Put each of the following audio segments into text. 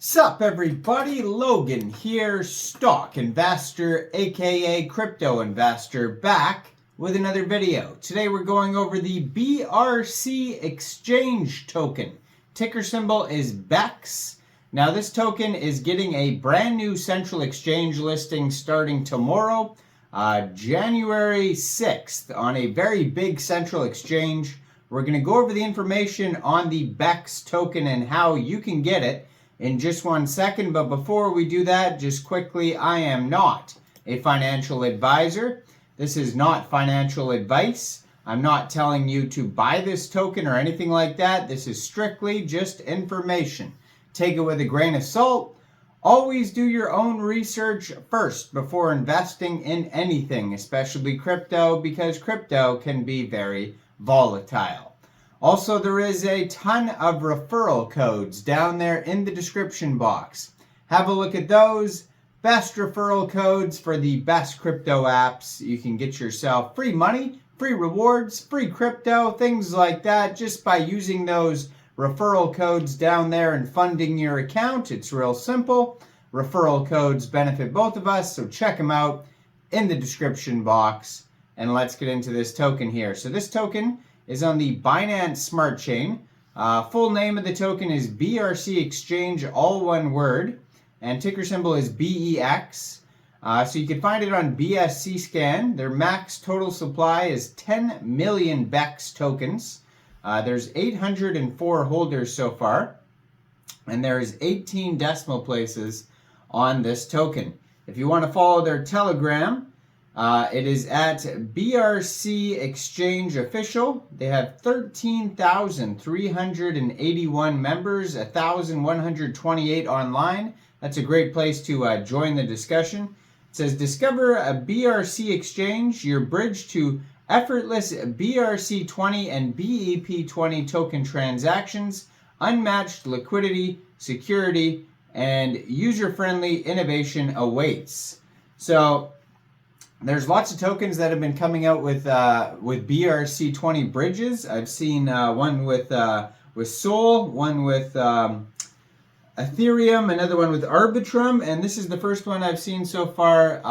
Sup everybody, Logan here, stock investor aka crypto investor, back with another video. Today we're going over the BRC Exchange token. Ticker symbol is BEX. Now this token is getting a brand new central exchange listing starting tomorrow, January 6th, on a very big central exchange. We're going to go over the information on the BEX token and how you can get it in just 1 second, but before we do that, just quickly, I am not a financial advisor. This is not financial advice. I'm not telling you to buy this token or anything like that. This is strictly just information. Take it with a grain of salt. Always do your own research first before investing in anything, especially crypto, because crypto can be very volatile. Also, there is a ton of referral codes down there in the description box. Have a look at those. Best referral codes for the best crypto apps. You can get yourself free money, free rewards, free crypto, things like that, just by using those referral codes down there and funding your account. It's real simple. Referral codes benefit both of us, so check them out in the description box. And let's get into this token here. So this token is on the Binance Smart Chain. Full name of the token is BRC Exchange, all one word, and ticker symbol is BEX. So you can find it on BSC scan. Their max total supply is 10 million BEX tokens. There's 804 holders so far, and there's 18 decimal places on this token. If you want to follow their Telegram, it is at BRC Exchange Official. They have 13,381 members, 1,128 online. That's a great place to join the discussion. It says, discover a BRC Exchange, your bridge to effortless BRC20 and BEP20 token transactions, unmatched liquidity, security, and user-friendly innovation awaits. So there's lots of tokens that have been coming out with BRC20 bridges. I've seen one with Sol, one with Ethereum, another one with Arbitrum, and this is the first one I've seen so far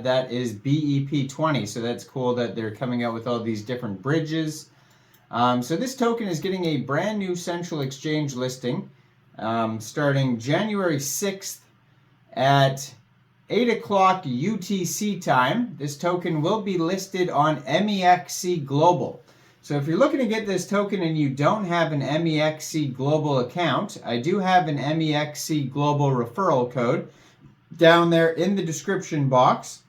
that is BEP20. So that's cool that they're coming out with all these different bridges. So this token is getting a brand new central exchange listing starting January 6th at 8 o'clock UTC time. This token will be listed on MEXC Global. So if you're looking to get this token and you don't have an MEXC Global account, I do have an MEXC Global referral code down there in the description box.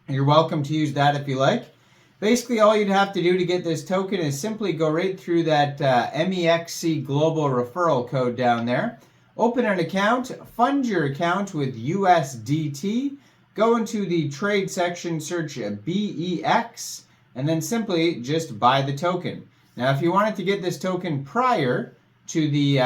You're welcome to use that if you like. Basically, all you'd have to do to get this token is simply go right through that MEXC Global referral code down there. Open an account, fund your account with USDT, go into the trade section, search BEX, and then simply just buy the token. Now, if you wanted to get this token prior to the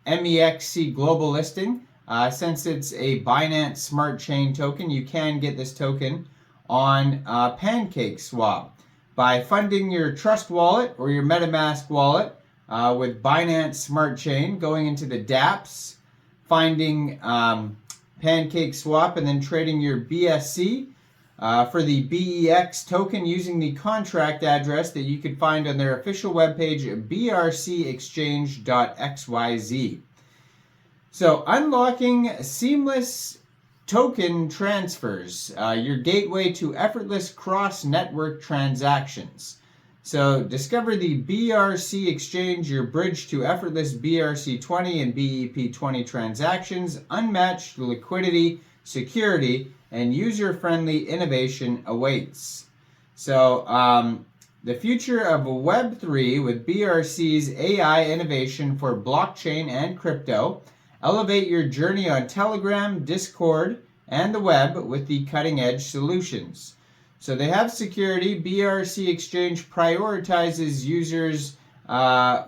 MEXC Global listing, since it's a Binance Smart Chain token, you can get this token on PancakeSwap by funding your Trust wallet or your MetaMask wallet with Binance Smart Chain, going into the dApps, finding PancakeSwap, and then trading your BSC for the BEX token using the contract address that you could find on their official webpage, brcexchange.xyz. So unlocking seamless token transfers, your gateway to effortless cross-network transactions. So discover the BRC Exchange, your bridge to effortless BRC20 and BEP20 transactions, unmatched liquidity, security, and user-friendly innovation awaits. So the future of Web3 with BRC's AI innovation for blockchain and crypto. Elevate your journey on Telegram, Discord, and the web with the cutting-edge solutions. So they have security. BRC Exchange prioritizes users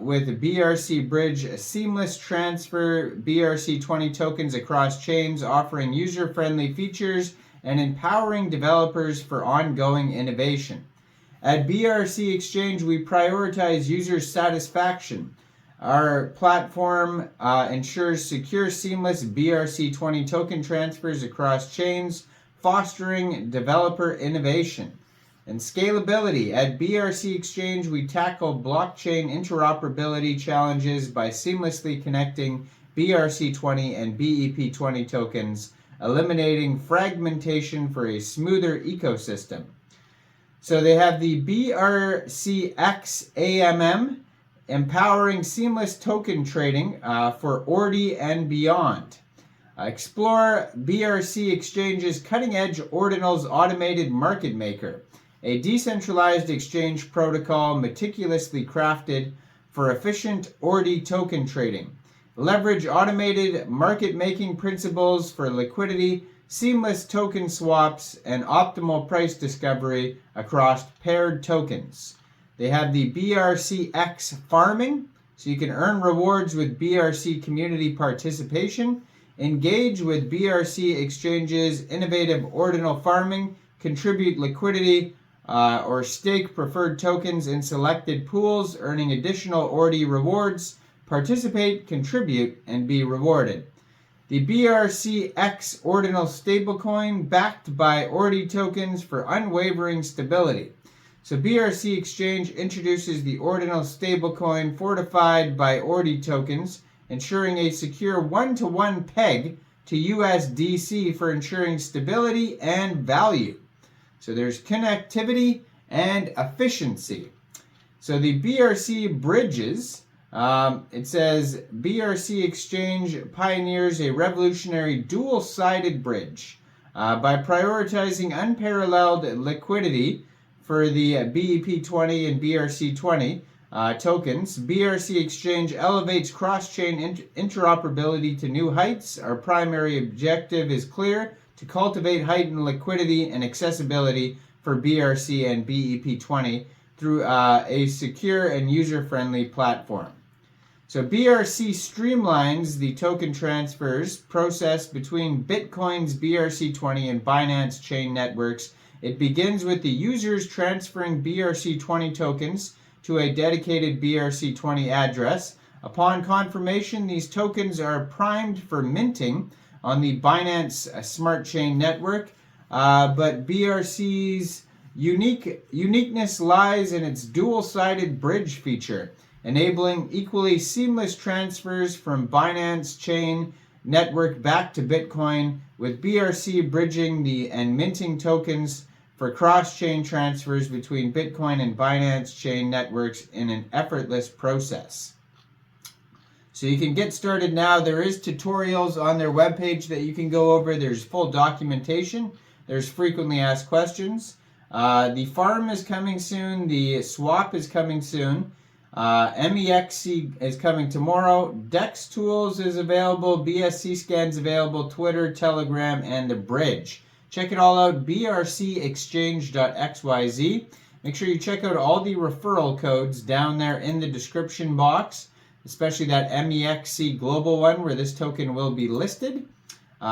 with BRC Bridge, a seamless transfer BRC20 tokens across chains, offering user-friendly features and empowering developers for ongoing innovation. At BRC Exchange, we prioritize user satisfaction. Our platform ensures secure, seamless BRC20 token transfers across chains, fostering developer innovation. And scalability. At BRC Exchange, we tackle blockchain interoperability challenges by seamlessly connecting BRC20 and BEP20 tokens, eliminating fragmentation for a smoother ecosystem. So they have the BRCX AMM, empowering seamless token trading for ordi and beyond. Explore BRC Exchange's cutting-edge ordinals automated market maker, a decentralized exchange protocol meticulously crafted for efficient ordi token trading. Leverage automated market-making principles for liquidity, seamless token swaps, and optimal price discovery across paired tokens. They have the BRCX farming, so you can earn rewards with BRC community participation, engage with BRC Exchange's innovative ordinal farming, contribute liquidity, or stake preferred tokens in selected pools, earning additional ordi rewards, participate, contribute, and be rewarded. The BRCX ordinal stablecoin backed by ordi tokens for unwavering stability. So BRC Exchange introduces the ordinal stablecoin fortified by ordi tokens, ensuring a secure one-to-one peg to USDC for ensuring stability and value. So there's connectivity and efficiency. So the BRC bridges, it says BRC Exchange pioneers a revolutionary dual-sided bridge by prioritizing unparalleled liquidity for the BEP20 and BRC20 tokens. BRC Exchange elevates cross-chain interoperability to new heights. Our primary objective is clear: to cultivate heightened liquidity and accessibility for BRC and BEP20 through a secure and user-friendly platform. So BRC streamlines the token transfers processed between Bitcoin's BRC20 and Binance chain networks. It begins with the users transferring BRC20 tokens to a dedicated BRC20 address. Upon confirmation, these tokens are primed for minting on the Binance Smart Chain network, but BRC's uniqueness lies in its dual-sided bridge feature, enabling equally seamless transfers from Binance Chain network back to Bitcoin, with BRC bridging and minting tokens for cross-chain transfers between Bitcoin and Binance Chain networks in an effortless process. So you can get started now. There is tutorials on their webpage that you can go over. There's full documentation. There's frequently asked questions. The farm is coming soon. The swap is coming soon. MEXC is coming tomorrow. DEX tools is available. BSC scans available. Twitter, Telegram, and the bridge. Check it all out. BRCExchange.xyz. Make sure you check out all the referral codes down there in the description box, especially that MEXC global one where this token will be listed.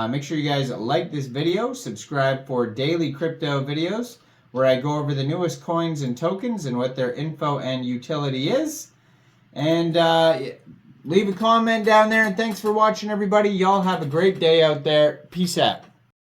Make sure you guys like this video, subscribe for daily crypto videos where I go over the newest coins and tokens and what their info and utility is. And leave a comment down there, and thanks for watching, everybody. Y'all have a great day out there. Peace out.